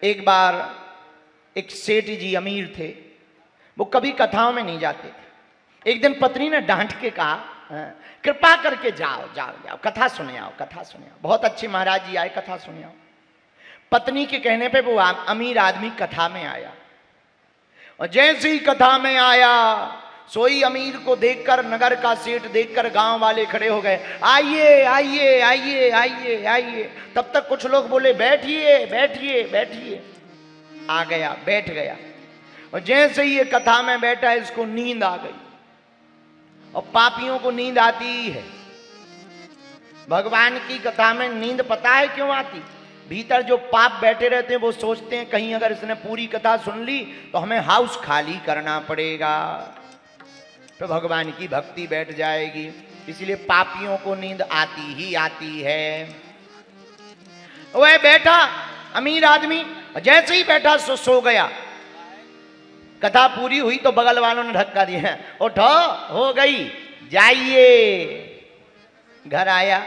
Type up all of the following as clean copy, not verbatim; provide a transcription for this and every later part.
एक बार एक सेठ जी अमीर थे, वो कभी कथाओं में नहीं जाते थे। एक दिन पत्नी ने डांट के कहा, कृपा करके जाओ जाओ जाओ, कथा सुने आओ, कथा सुने आओ। बहुत अच्छे महाराज जी आए, कथा सुने आओ। पत्नी के कहने पे वो अमीर आदमी कथा में आया, और जैसे ही कथा में आया, सोई अमीर को देखकर, नगर का सेठ देखकर गांव वाले खड़े हो गए, आइए आइए आइए आइए आइए। तब तक कुछ लोग बोले बैठिए बैठिए बैठिए। आ गया, बैठ गया, और जैसे ही ये कथा में बैठा, इसको नींद आ गई। और पापियों को नींद आती ही है। भगवान की कथा में नींद पता है क्यों आती? भीतर जो पाप बैठे रहते हैं वो सोचते हैं कहीं अगर इसने पूरी कथा सुन ली तो हमें हाउस खाली करना पड़ेगा, तो भगवान की भक्ति बैठ जाएगी। इसलिए पापियों को नींद आती ही आती है। वह बैठा अमीर आदमी, जैसे ही बैठा सो गया। कथा पूरी हुई तो बगल वालों ने धक्का दिया, उठो हो गई, जाइए। घर आया,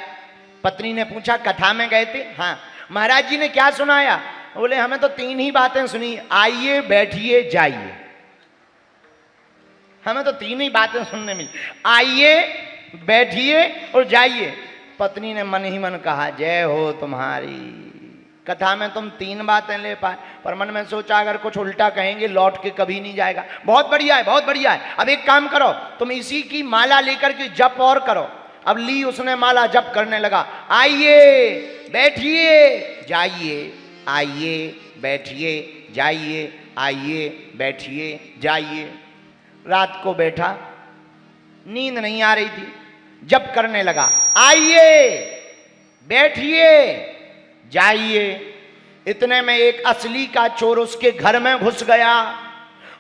पत्नी ने पूछा कथा में गए थे? हाँ। महाराज जी ने क्या सुनाया? बोले हमें तो 3 ही बातें सुनी, आइए बैठिए जाइए। हमें तो 3 ही बातें सुनने मिली, आइए बैठिए और जाइए। पत्नी ने मन ही मन कहा, जय हो तुम्हारी, कथा में तुम 3 बातें ले पाए। पर मन में सोचा अगर कुछ उल्टा कहेंगे लौट के कभी नहीं जाएगा। बहुत बढ़िया है, बहुत बढ़िया है। अब एक काम करो, तुम इसी की माला लेकर के जप और करो। अब ली उसने माला, जप करने लगा, आइए बैठिए जाइए, आइए बैठिए जाइए, आइए बैठिए जाइए। रात को बैठा, नींद नहीं आ रही थी, जप करने लगा, आइए बैठिए जाइए। इतने में एक असली का चोर उसके घर में घुस गया,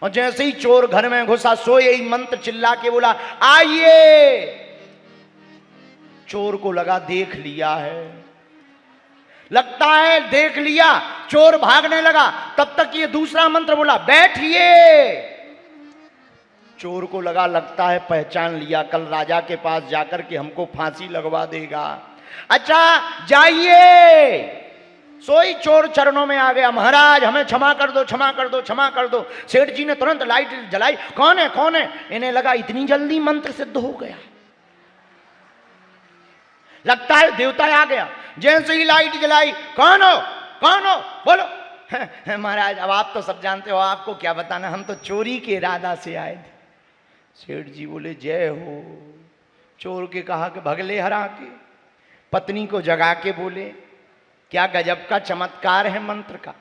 और जैसे ही चोर घर में घुसा, सो यही मंत्र चिल्ला के बोला, आइए। चोर को लगा देख लिया है, लगता है देख लिया, चोर भागने लगा। तब तक ये दूसरा मंत्र बोला, बैठिए। चोर को लगा लगता है पहचान लिया, कल राजा के पास जाकर के हमको फांसी लगवा देगा। अच्छा जाइए। सोई चोर चरणों में आ गया, महाराज हमें क्षमा कर दो, क्षमा कर दो, क्षमा कर दो। सेठ जी ने तुरंत लाइट जलाई, कौन है कौन है? इन्हें लगा इतनी जल्दी मंत्र सिद्ध हो गया, लगता है देवता आ गया। जैसे ही लाइट जलाई, कौन हो कौन हो बोलो। महाराज अब आप तो सब जानते हो, आपको क्या बताना, हम तो चोरी के इरादा से आए थे। सेठ जी बोले जय हो। चोर के कहा कि भगले हरा के, पत्नी को जगा के बोले, क्या गजब का चमत्कार है मंत्र का।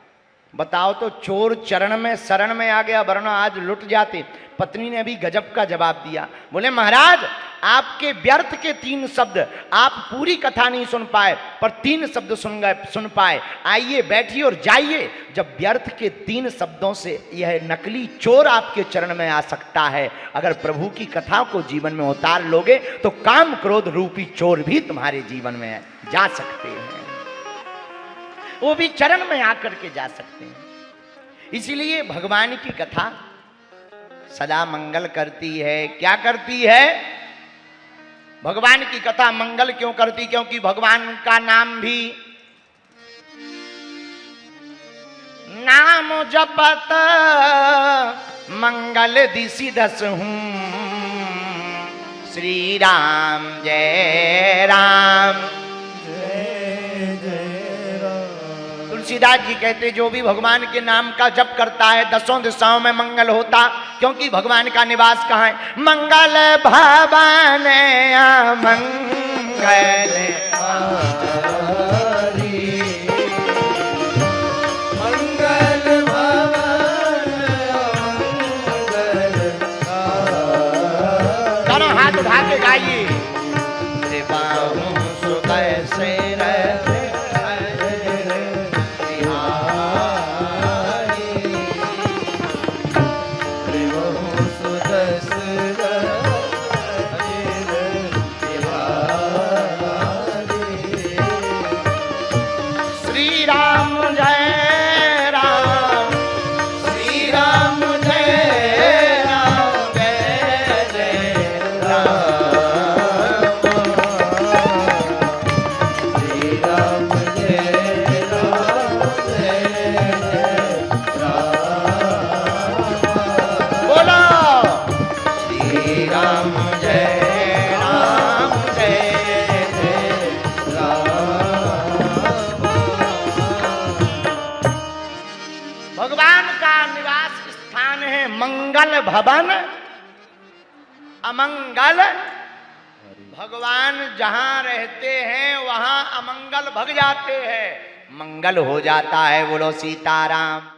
बताओ तो, चोर चरण में शरण में आ गया, वरना आज लुट जाते। पत्नी ने भी गजब का जवाब दिया, बोले महाराज आपके व्यर्थ के 3 शब्द, आप पूरी कथा नहीं सुन पाए पर 3 शब्द सुन पाए, आइए बैठिए और जाइए। जब व्यर्थ के 3 शब्दों से यह नकली चोर आपके चरण में आ सकता है, अगर प्रभु की कथा को जीवन में उतार लोगे तो काम क्रोध रूपी चोर भी तुम्हारे जीवन में जा सकते हैं, वो भी चरण में आकर के जा सकते हैं। इसीलिए भगवान की कथा सदा मंगल करती है। क्या करती है? भगवान की कथा मंगल क्यों करती? क्योंकि भगवान का नाम भी नाम जपत मंगल दिशि दस हूं, श्री राम जय राम तुलसीदास जी कहते जो भी भगवान के नाम का जप करता है 10 दिशाओं में मंगल होता, क्योंकि भगवान का निवास कहाँ है? मंगल भवन मंगल मंगल भवन दोनों हाथ उठा के गाइए, कैसे रहते मंगल भवन अमंगल। भगवान जहां रहते हैं वहां अमंगल भग जाते हैं, मंगल हो जाता है। बोलो सीताराम।